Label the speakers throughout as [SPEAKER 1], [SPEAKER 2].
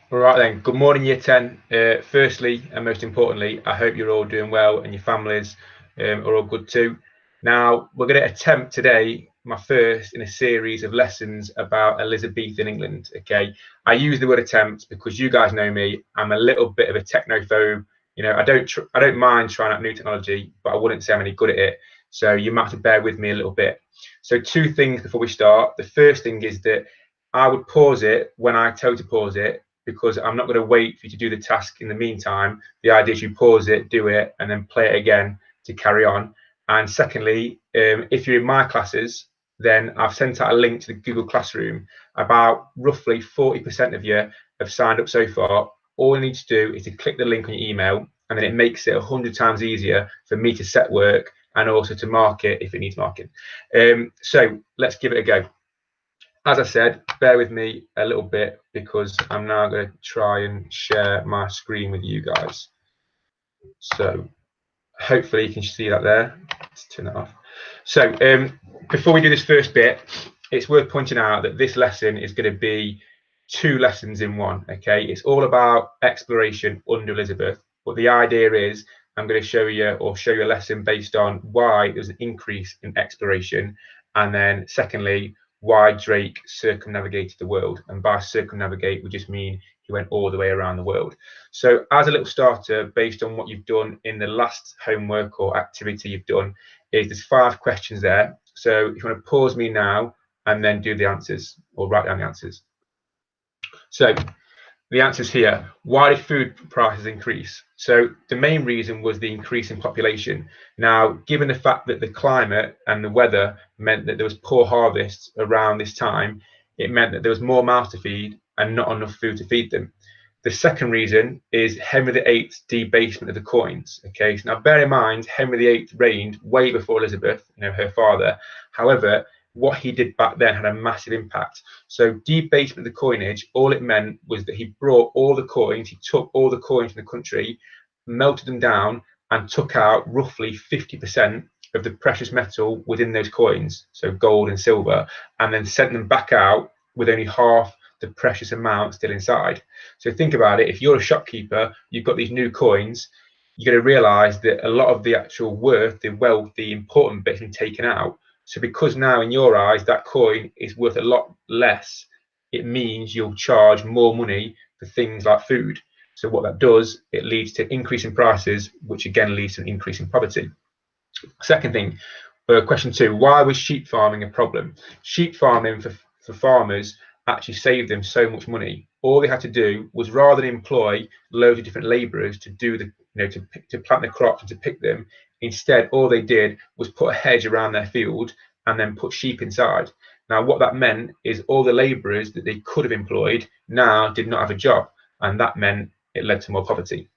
[SPEAKER 1] All right then, good morning Year 10. Firstly and most importantly, I hope you're all doing well and your families are all good too. Now, we're going to attempt today my first in a series of lessons about Elizabethan England. Okay, I use the word attempt because you guys know me. I'm a little bit of a technophobe. You know, I don't mind trying out new technology, but I wouldn't say I'm any good at it. So you might have to bear with me a little bit. So two things before we start. The first thing is that I would pause it when I tell you to pause it, because I'm not going to wait for you to do the task in the meantime. The idea is you pause it, do it, and then play it again to carry on. And secondly, if you're in my classes, then I've sent out a link to the Google Classroom. About roughly 40% of you have signed up so far. All you need to do is to click the link on your email, and then it makes it 100 times easier for me to set work and also to mark it if it needs marking. So let's give it a go. As I said, bear with me a little bit because I'm now going to try and share my screen with you guys. So hopefully you can see that there. Let's turn that off. So before we do this first bit, it's worth pointing out that this lesson is going to be two lessons in one. Okay, it's all about exploration under Elizabeth, but the idea is I'm going to show you a lesson based on why there's an increase in exploration, and then secondly, why Drake circumnavigated the world. And by circumnavigate, we just mean he went all the way around the world. So as a little starter, based on what you've done in the last homework or activity you've done, is there's 5 questions there. So if you want to pause me now and then do the answers or write down the answers. So the answers here. Why did food prices increase? So the main reason was the increase in population. Now, given the fact that the climate and the weather meant that there was poor harvests around this time, it meant that there was more mouths to feed and not enough food to feed them. The second reason is Henry VIII's debasement of the coins. Okay, so now bear in mind, Henry VIII reigned way before Elizabeth, her father. However, what he did back then had a massive impact. So debasement of the coinage, all it meant was that he brought all the coins, he took all the coins from the country, melted them down, and took out roughly 50% of the precious metal within those coins, so gold and silver, and then sent them back out with only half the precious amount still inside. So think about it, if you're a shopkeeper, you've got these new coins, you're going to realize that a lot of the actual worth, the wealth, the important bits have been taken out. So because now in your eyes that coin is worth a lot less, it means you'll charge more money for things like food. So what that does, it leads to increase in prices, which again leads to an increase in poverty. Second thing, question 2, why was sheep farming a problem? Sheep farming for farmers actually saved them so much money. All they had to do was, rather than employ loads of different labourers to do the, to plant the crops and to pick them, instead all they did was put a hedge around their field and then put sheep inside. Now what that meant is all the labourers that they could have employed now did not have a job, and that meant it led to more poverty.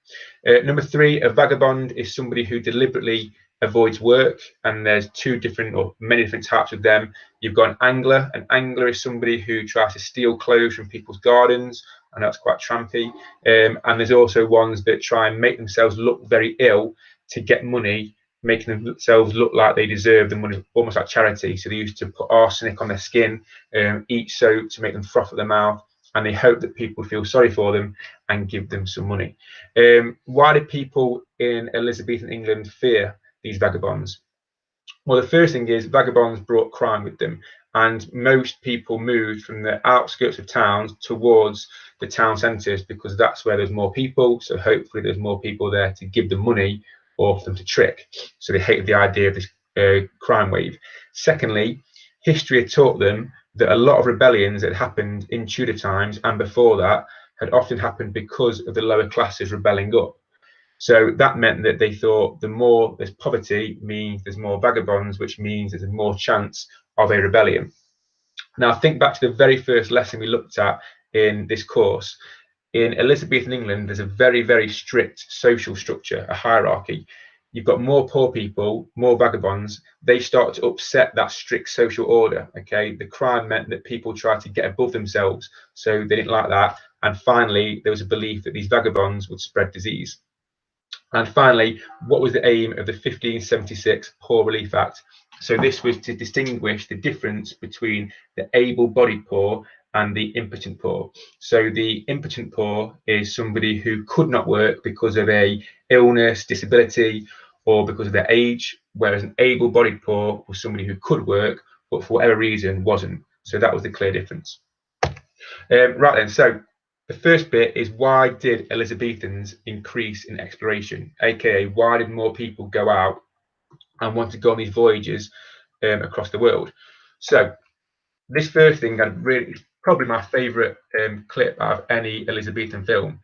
[SPEAKER 1] Number 3, a vagabond is somebody who deliberately avoids work, and there's two different or many different types of them. You've got an angler. An angler is somebody who tries to steal clothes from people's gardens, and that's quite trampy. And there's also ones that try and make themselves look very ill to get money, making themselves look like they deserve the money, almost like charity. So they used to put arsenic on their skin, eat soap to make them froth at the mouth, and they hope that people feel sorry for them and give them some money. Why did people in Elizabethan England fear these vagabonds? Well, the first thing is vagabonds brought crime with them, and most people moved from the outskirts of towns towards the town centres because that's where there's more people. So hopefully there's more people there to give them money or for them to trick. So they hated the idea of this crime wave. Secondly, history had taught them that a lot of rebellions that happened in Tudor times and before that had often happened because of the lower classes rebelling up. So that meant that they thought the more there's poverty means there's more vagabonds, which means there's more chance of a rebellion. Now think back to the very first lesson we looked at in this course. In Elizabethan England, there's a very, very strict social structure, a hierarchy. You've got more poor people, more vagabonds. They start to upset that strict social order. Okay, the crime meant that people tried to get above themselves, so they didn't like that. And finally, there was a belief that these vagabonds would spread disease. And finally, what was the aim of the 1576 Poor Relief Act? So this was to distinguish the difference between the able-bodied poor and the impotent poor. So the impotent poor is somebody who could not work because of a illness, disability, or because of their age, whereas an able-bodied poor was somebody who could work but for whatever reason wasn't. So that was the clear difference. Right then, so the first bit is, why did Elizabethans increase in exploration? AKA, why did more people go out and want to go on these voyages across the world? So this first thing, probably my favourite clip out of any Elizabethan film.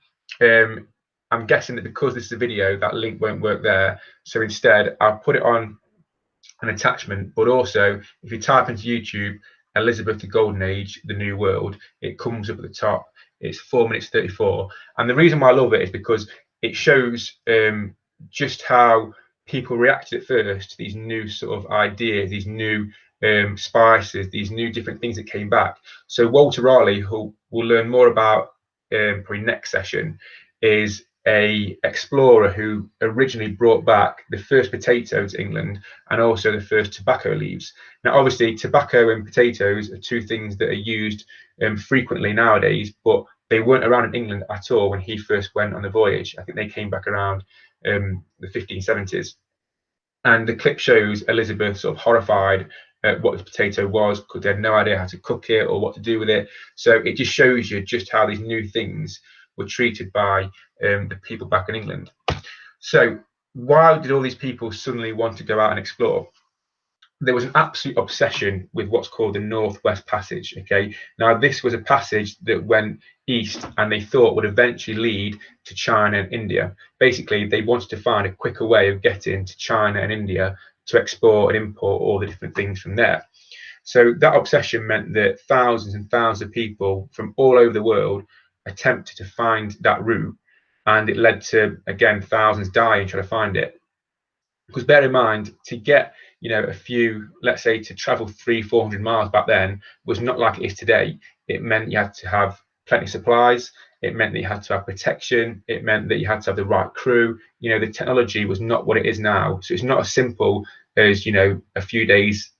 [SPEAKER 1] I'm guessing that because this is a video, that link won't work there. So instead, I'll put it on an attachment. But also, if you type into YouTube, Elizabeth the Golden Age, the New World, it comes up at the top. It's 4 minutes 34. And the reason why I love it is because it shows just how people reacted at first to these new sort of ideas, these new spices, these new different things that came back. So Walter Raleigh, who we'll learn more about probably next session, is a explorer who originally brought back the first potato to England and also the first tobacco leaves. Now, obviously, tobacco and potatoes are two things that are used frequently nowadays, but they weren't around in England at all when he first went on the voyage. I think they came back around the 1570s. And the clip shows Elizabeth sort of horrified at what the potato was, because they had no idea how to cook it or what to do with it. So it just shows you just how these new things were treated by the people back in England. So why did all these people suddenly want to go out and explore? There was an absolute obsession with what's called the Northwest Passage. Okay, now this was a passage that went east and they thought would eventually lead to China and India. Basically, they wanted to find a quicker way of getting to China and India to export and import all the different things from there. So that obsession meant that thousands and thousands of people from all over the world attempted to find that route, and it led to, again, thousands dying trying to find it. Because bear in mind, to get, you know, a few, let's say, to travel 300-400 miles back then was not like it is today. It meant you had to have plenty of supplies. It meant that you had to have protection. It meant that you had to have the right crew. You know, the technology was not what it is now. So it's not as simple as, you know, a few days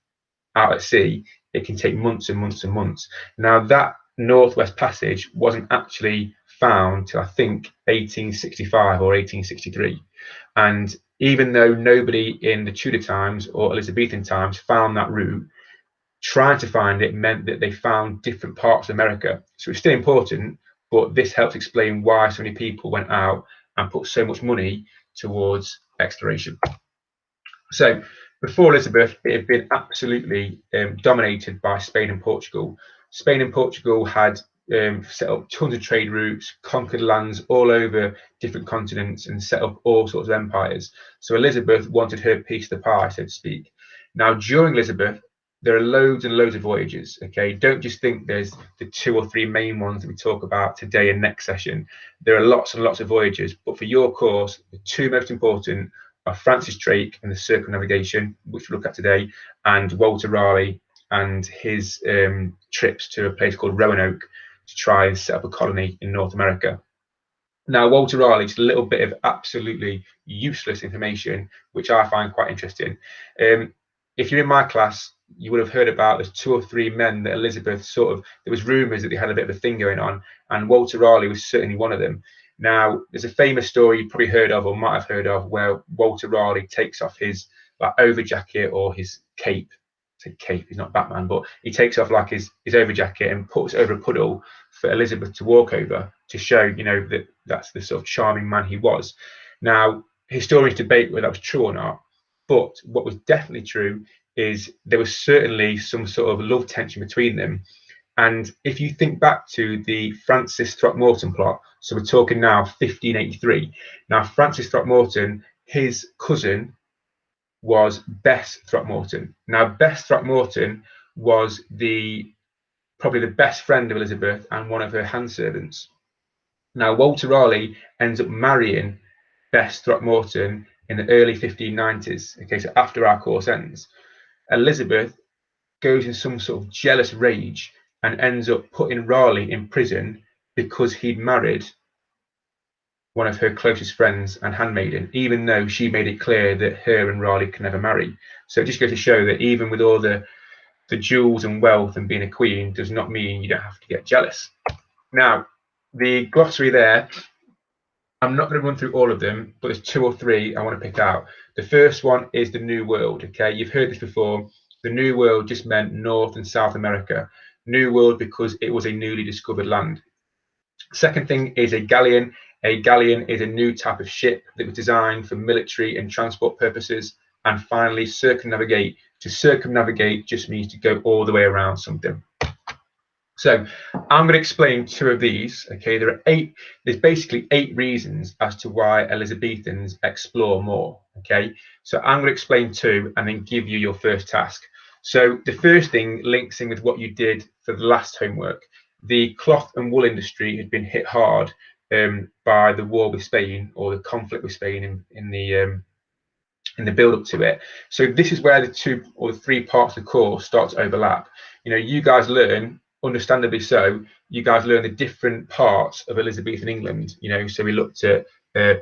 [SPEAKER 1] out at sea. It can take months and months and months. Now, that Northwest Passage wasn't actually found till I think 1865 or 1863. And even though nobody in the Tudor times or Elizabethan times found that route, trying to find it meant that they found different parts of America. So it's still important, but this helps explain why so many people went out and put so much money towards exploration. So before Elizabeth, it had been absolutely dominated by Spain and Portugal. Spain and Portugal had set up tons of trade routes, conquered lands all over different continents, and set up all sorts of empires. So Elizabeth wanted her piece of the pie, so to speak. Now, during Elizabeth, there are loads and loads of voyages. Okay, don't just think there's the 2 or 3 main ones that we talk about today and next session. There are lots and lots of voyages, but for your course, the 2 most important are Francis Drake and the Circumnavigation, which we'll look at today, and Walter Raleigh and his trips to a place called Roanoke to try and set up a colony in North America. Now, Walter Raleigh is a little bit of absolutely useless information, which I find quite interesting. If you're in my class, you would have heard about there's 2 or 3 men that Elizabeth there was rumours that they had a bit of a thing going on, and Walter Raleigh was certainly one of them. Now, there's a famous story you've probably heard of or might have heard of where Walter Raleigh takes off his over jacket or his cape. I say cape, he's not Batman, but he takes off like his over jacket and puts over a puddle for Elizabeth to walk over to show, you know, that that's the sort of charming man he was. Now, historians debate whether that was true or not, but what was definitely true is there was certainly some sort of love tension between them. And if you think back to the Francis Throckmorton plot, so we're talking now 1583. Now, Francis Throckmorton, his cousin was Bess Throckmorton. Now, Bess Throckmorton was probably the best friend of Elizabeth and one of her handservants. Now, Walter Raleigh ends up marrying Bess Throckmorton in the early 1590s. Okay, so after our course ends, Elizabeth goes in some sort of jealous rage and ends up putting Raleigh in prison because he'd married one of her closest friends and handmaiden, even though she made it clear that her and Raleigh could never marry. So it just goes to show that even with all the the jewels and wealth and being a queen does not mean you don't have to get jealous. Now, the glossary there, I'm not going to run through all of them, but there's 2 or 3 I want to pick out. The first one is the New World. Okay, you've heard this before. The New World just meant North and South America. New World because it was a newly discovered land. Second thing is a galleon. A galleon is a new type of ship that was designed for military and transport purposes. And finally, circumnavigate. To circumnavigate just means to go all the way around something. So I'm going to explain 2 of these. Okay, there's basically 8 reasons as to why Elizabethans explore more. Okay, so I'm going to explain 2 and then give you your first task. So the first thing links in with what you did for the last homework. The cloth and wool industry had been hit hard by the war with Spain, or the conflict with Spain in the build up to it. So this is where the 2 or 3 parts of the course start to overlap. You know, you guys learn, understandably so, you guys learn the different parts of Elizabethan England. You know, so we looked at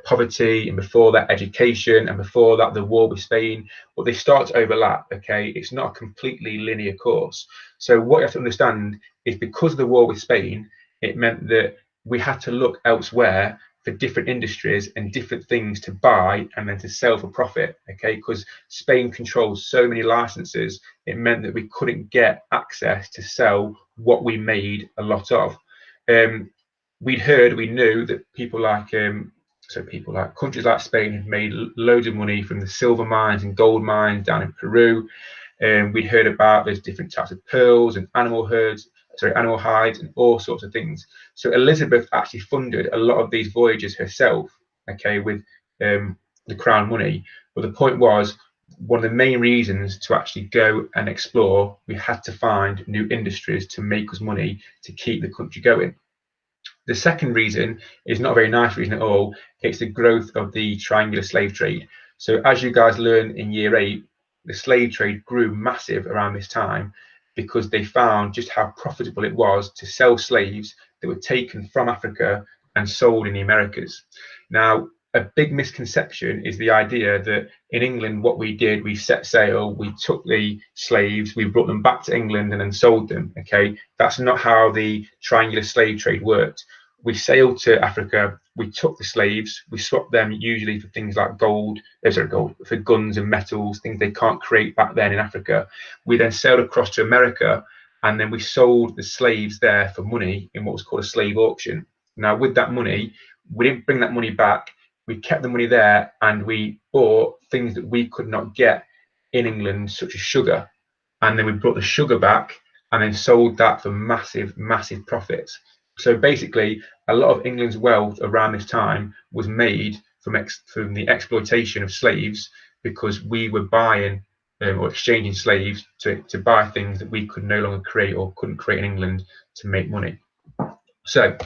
[SPEAKER 1] poverty, and before that education, and before that the war with Spain, but they start to overlap. Okay, it's not a completely linear course. So what you have to understand is, because of the war with Spain, it meant that we had to look elsewhere for different industries and different things to buy and then to sell for profit. Okay, because Spain controls so many licenses, it meant that we couldn't get access to sell what we made a lot of. We knew that people like countries like Spain had made loads of money from the silver mines and gold mines down in Peru. We'd heard about there's different types of pearls and animal hides and all sorts of things. So Elizabeth actually funded a lot of these voyages herself, okay, with the crown money. But the point was, one of the main reasons to actually go and explore, we had to find new industries to make us money to keep the country going. The second reason is not a very nice reason at all. It's the growth of the triangular slave trade. So as you guys learn in year 8, the slave trade grew massive around this time, because they found just how profitable it was to sell slaves that were taken from Africa and sold in the Americas. Now, a big misconception is the idea that in England, what we did, we set sail, we took the slaves, we brought them back to England and then sold them. Okay, that's not how the triangular slave trade worked. We sailed to Africa, we took the slaves, we swapped them usually for things like gold, for guns and metals, things they can't create back then in Africa. We then sailed across to America, and then we sold the slaves there for money in what was called a slave auction. Now, with that money, we didn't bring that money back. We kept the money there, and we bought things that we could not get in England, such as sugar. And then we brought the sugar back and then sold that for massive, massive profits. So basically, a lot of England's wealth around this time was made from the exploitation of slaves, because we were buying or exchanging slaves to buy things that we could no longer create or couldn't create in England to make money. So,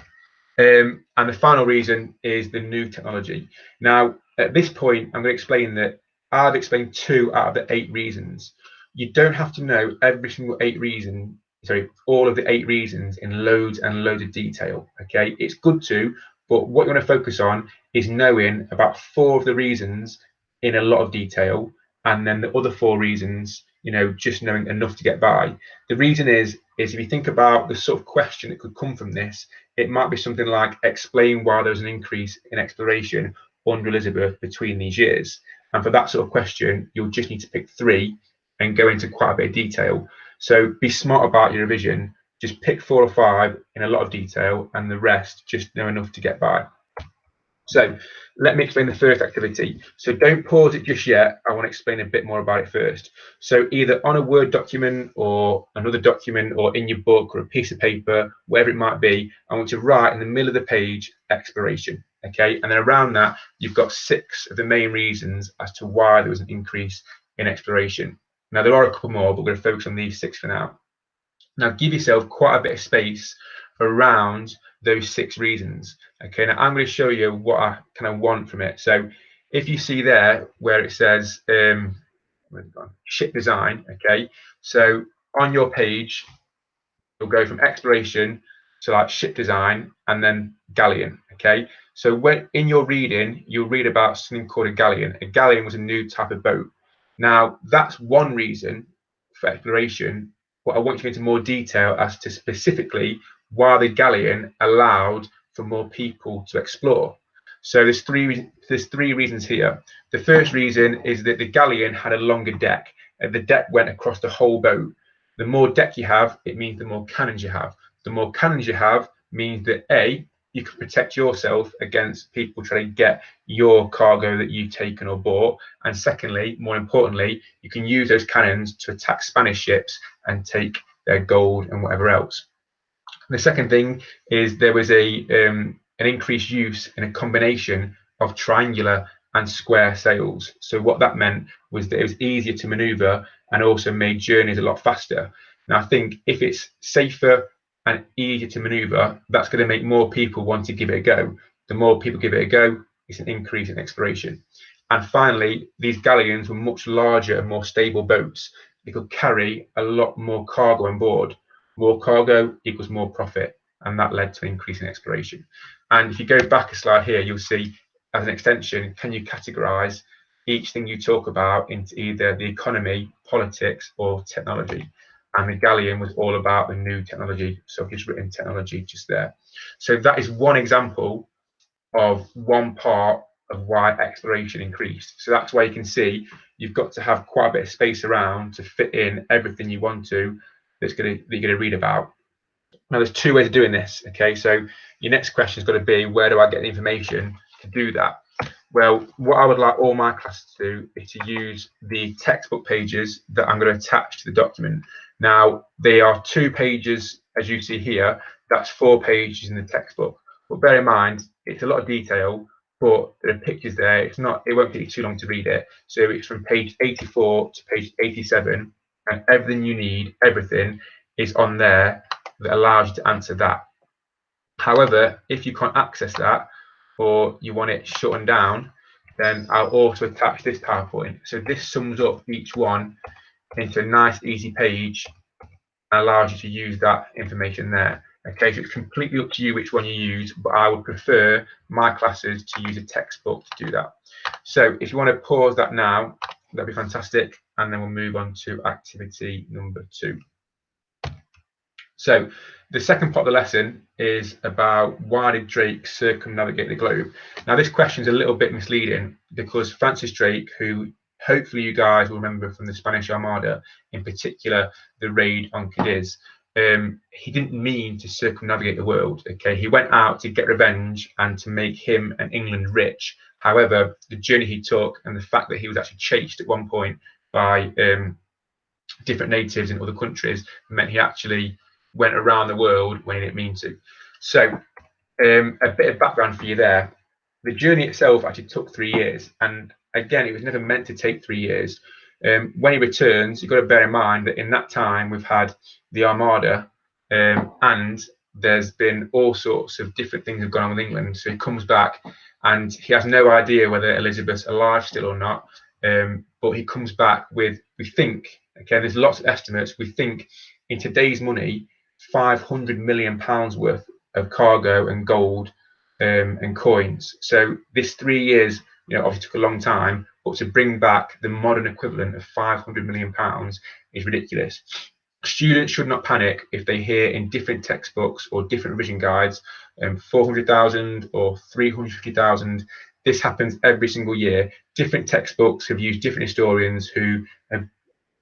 [SPEAKER 1] and the final reason is the new technology. Now, at this point, I'm going to explain that I've explained 2 out of the 8 reasons. You don't have to know every single all of the 8 reasons in loads and loads of detail. Okay, it's good to, but what you want to focus on is knowing about 4 of the reasons in a lot of detail, and then the other 4 reasons, you know, just knowing enough to get by. The reason is if you think about the sort of question that could come from this, it might be something like, explain why there was an increase in exploration under Elizabeth between these years. And for that sort of question, you'll just need to pick 3 and go into quite a bit of detail. So be smart about your revision. Just pick 4 or 5 in a lot of detail, and the rest just know enough to get by. So let me explain the first activity. So don't pause it just yet. I want to explain a bit more about it first. So either on a Word document or another document, or in your book or a piece of paper, wherever it might be, I want you to write in the middle of the page, exploration. Okay, and then around that, you've got 6 of the main reasons as to why there was an increase in exploration. Now, there are a couple more, but we're going to focus on these 6 for now. Now, give yourself quite a bit of space around those 6 reasons. Okay, now I'm going to show you what I kind of want from it. So if you see there where it says ship design, okay, so on your page, you'll go from exploration to like ship design and then galleon. Okay, so when in your reading, you'll read about something called a galleon. A galleon was a new type of boat. Now, that's one reason for exploration, but I want to go into more detail as to specifically why the galleon allowed for more people to explore. So there's three reasons here. The first reason is that the galleon had a longer deck, and the deck went across the whole boat. The more deck you have, it means the more cannons you have. The more cannons you have means that A, you can protect yourself against people trying to get your cargo that you've taken or bought. And secondly, more importantly, you can use those cannons to attack Spanish ships and take their gold and whatever else. The second thing is there was an increased use in a combination of triangular and square sails. So what that meant was that it was easier to maneuver and also made journeys a lot faster. Now I think if it's safer and easier to maneuver, that's going to make more people want to give it a go. The more people give it a go, it's an increase in exploration. And finally, these galleons were much larger and more stable boats. They could carry a lot more cargo on board. More cargo equals more profit, and that led to an increase in exploration. And if you go back a slide here, you'll see as an extension, can you categorize each thing you talk about into either the economy, politics, or technology? And the galleon was all about the new technology. So I've just written technology just there. So that is one example of one part of why exploration increased. So that's why you can see you've got to have quite a bit of space around to fit in everything you want to that you're going to read about. Now there's two ways of doing this. Okay, so your next question is going to be, where do I get the information to do that? Well, what I would like all my classes to do is to use the textbook pages that I'm going to attach to the document. Now, they are 2 pages, as you see here. That's 4 pages in the textbook. But bear in mind, it's a lot of detail, but there are pictures there. It won't take you too long to read it. So it's from page 84 to page 87, and everything you need, everything is on there that allows you to answer that. However, if you can't access that, or you want it shortened down, then I'll also attach this PowerPoint. So this sums up each one into a nice easy page and allows you to use that information there. Okay, so it's completely up to you which one you use, but I would prefer my classes to use a textbook to do that. So if you want to pause that now, that'd be fantastic, and then we'll move on to activity number 2. So the second part of the lesson is about why did Drake circumnavigate the globe? Now this question is a little bit misleading because Francis Drake, who hopefully you guys will remember from the Spanish Armada, in particular the raid on Cadiz, he didn't mean to circumnavigate the world. Okay, he went out to get revenge and to make him and England rich. However, the journey he took and the fact that he was actually chased at one point by different natives in other countries meant he actually went around the world when he didn't mean to. So a bit of background for you there. The journey itself actually took 3 years, and again, it was never meant to take 3 years. When he returns, you've got to bear in mind that in that time we've had the Armada, and there's been all sorts of different things have gone on with England. So he comes back and he has no idea whether Elizabeth's alive still or not, but he comes back with, we think, okay, there's lots of estimates, we think in today's money, £500 million worth of cargo and gold and coins. So this 3 years, obviously took a long time, but to bring back the modern equivalent of £500 million is ridiculous. Students should not panic if they hear in different textbooks or different revision guides 400,000 or 350,000. This happens every single year. Different textbooks have used different historians who have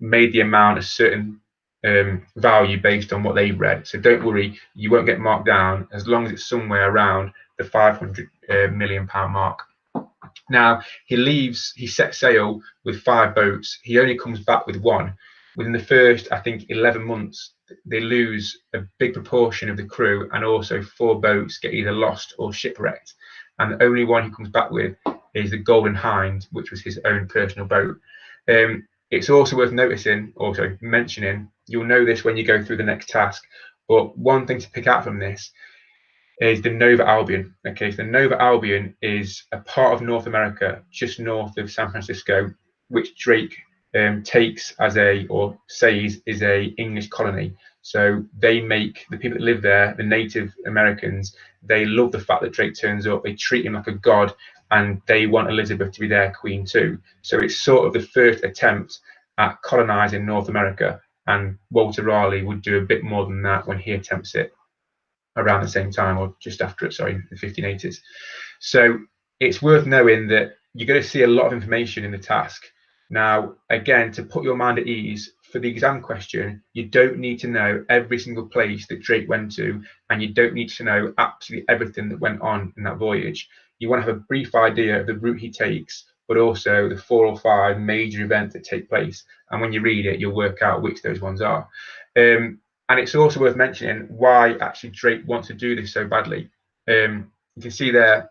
[SPEAKER 1] made the amount a certain value based on what they've read. So don't worry, you won't get marked down as long as it's somewhere around the £500 million mark. Now he sets sail with 5 boats. He only comes back with 1. Within the first, I think, 11 months, they lose a big proportion of the crew, and also 4 boats get either lost or shipwrecked. And the only one he comes back with is the Golden Hind, which was his own personal boat. It's also worth mentioning, you'll know this when you go through the next task, but one thing to pick out from this is the Nova Albion. Okay, so the Nova Albion is a part of North America, just north of San Francisco, which Drake takes or says is a English colony. So they make the people that live there, the Native Americans, they love the fact that Drake turns up. They treat him like a god, and they want Elizabeth to be their queen too. So it's sort of the first attempt at colonizing North America, and Walter Raleigh would do a bit more than that when he attempts it around the same time, or just after it, sorry, the 1580s. So it's worth knowing that you're going to see a lot of information in the task. Now, again, to put your mind at ease, for the exam question, you don't need to know every single place that Drake went to, and you don't need to know absolutely everything that went on in that voyage. You want to have a brief idea of the route he takes, but also the 4 or 5 major events that take place. And when you read it, you'll work out which those ones are. And it's also worth mentioning why actually Drake wants to do this so badly. You can see there,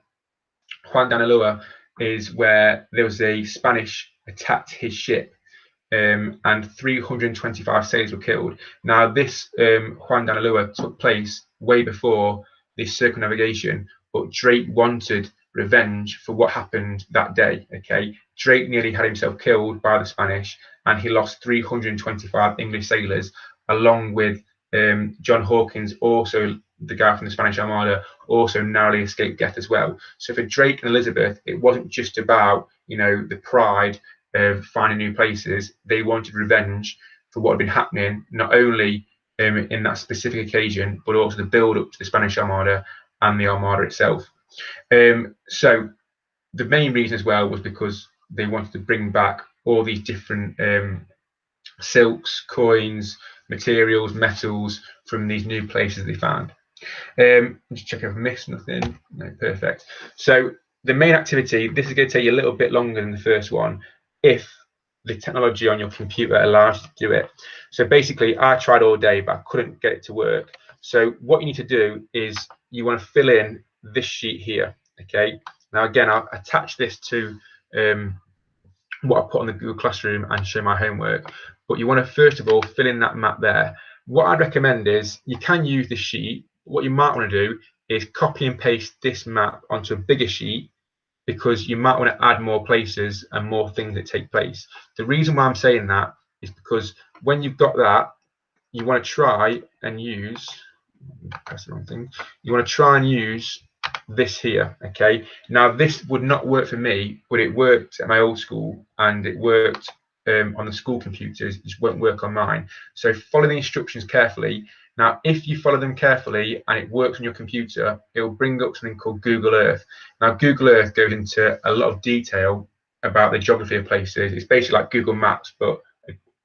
[SPEAKER 1] Juan de Anilua is where there was a Spanish attacked his ship, and 325 sailors were killed. Now, this Juan de Anilua took place way before this circumnavigation, but Drake wanted revenge for what happened that day. Okay, Drake nearly had himself killed by the Spanish, and he lost 325 English sailors, along with John Hawkins, also the guy from the Spanish Armada, also narrowly escaped death as well. So for Drake and Elizabeth, it wasn't just about, you know, the pride of finding new places. They wanted revenge for what had been happening, not only in that specific occasion, but also the build up to the Spanish Armada and the Armada itself. So the main reason as well was because they wanted to bring back all these different silks, coins, materials, metals from these new places they found. Just check if I've missed nothing. No, perfect. So the main activity, this is going to take you a little bit longer than the first one, if the technology on your computer allows you to do it. So basically, I tried all day, but I couldn't get it to work. So what you need to do is you want to fill in this sheet here. Okay. Now again, I'll attach this to what I put on the Google Classroom and show my homework. But you want to first of all fill in that map there. What I'd recommend is you can use this sheet. What you might want to do is copy and paste this map onto a bigger sheet, because you might want to add more places and more things that take place. The reason why I'm saying that is because when you've got that, you want to try and use, that's the wrong thing, you want to try and use this here. Okay, now this would not work for me, but it worked at my old school and it worked on the school computers. It just won't work on mine. So follow the instructions carefully. Now, if you follow them carefully and it works on your computer, it will bring up something called Google Earth. Now, Google Earth goes into a lot of detail about the geography of places. It's basically like Google Maps, but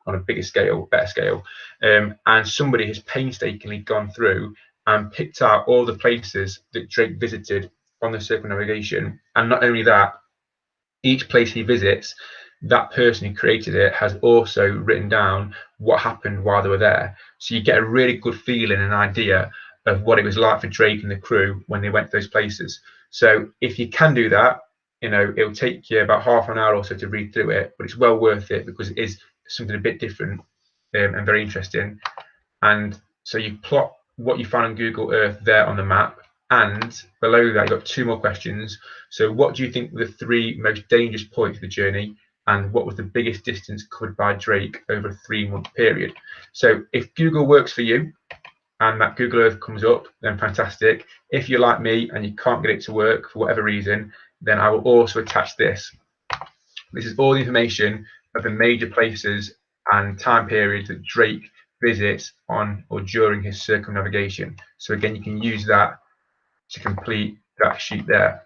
[SPEAKER 1] on a bigger scale, better scale. And somebody has painstakingly gone through and picked out all the places that Drake visited on the circumnavigation. And not only that, each place he visits, that person who created it has also written down what happened while they were there. So you get a really good feeling and idea of what it was like for Drake and the crew when they went to those places. So if you can do that, you know, it'll take you about half an hour or so to read through it, but it's well worth it because it is something a bit different and very interesting. And so you plot what you found on Google Earth there on the map, and below that you've got 2 more questions. So what do you think were the 3 most dangerous points of the journey, and what was the biggest distance covered by Drake over a 3-month period? So if Google works for you and that Google Earth comes up, then fantastic. If you're like me and you can't get it to work for whatever reason, then I will also attach this. This is all the information of the major places and time periods that Drake visits on or during his circumnavigation. So again, you can use that to complete that sheet there.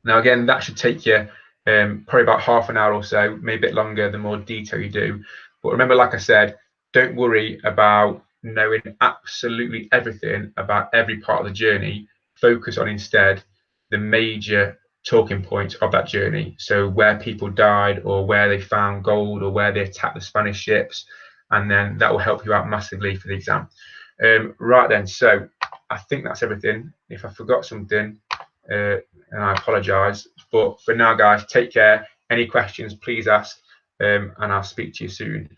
[SPEAKER 1] Now again, that should take you probably about half an hour or so, maybe a bit longer the more detail you do. But remember, like I said, don't worry about knowing absolutely everything about every part of the journey. Focus on instead the major talking points of that journey. So where people died, or where they found gold, or where they attacked the Spanish ships, and then that will help you out massively for the exam. Right then, so I think that's everything. If I forgot something, and I apologise, but for now, guys, take care. Any questions, please ask, and I'll speak to you soon.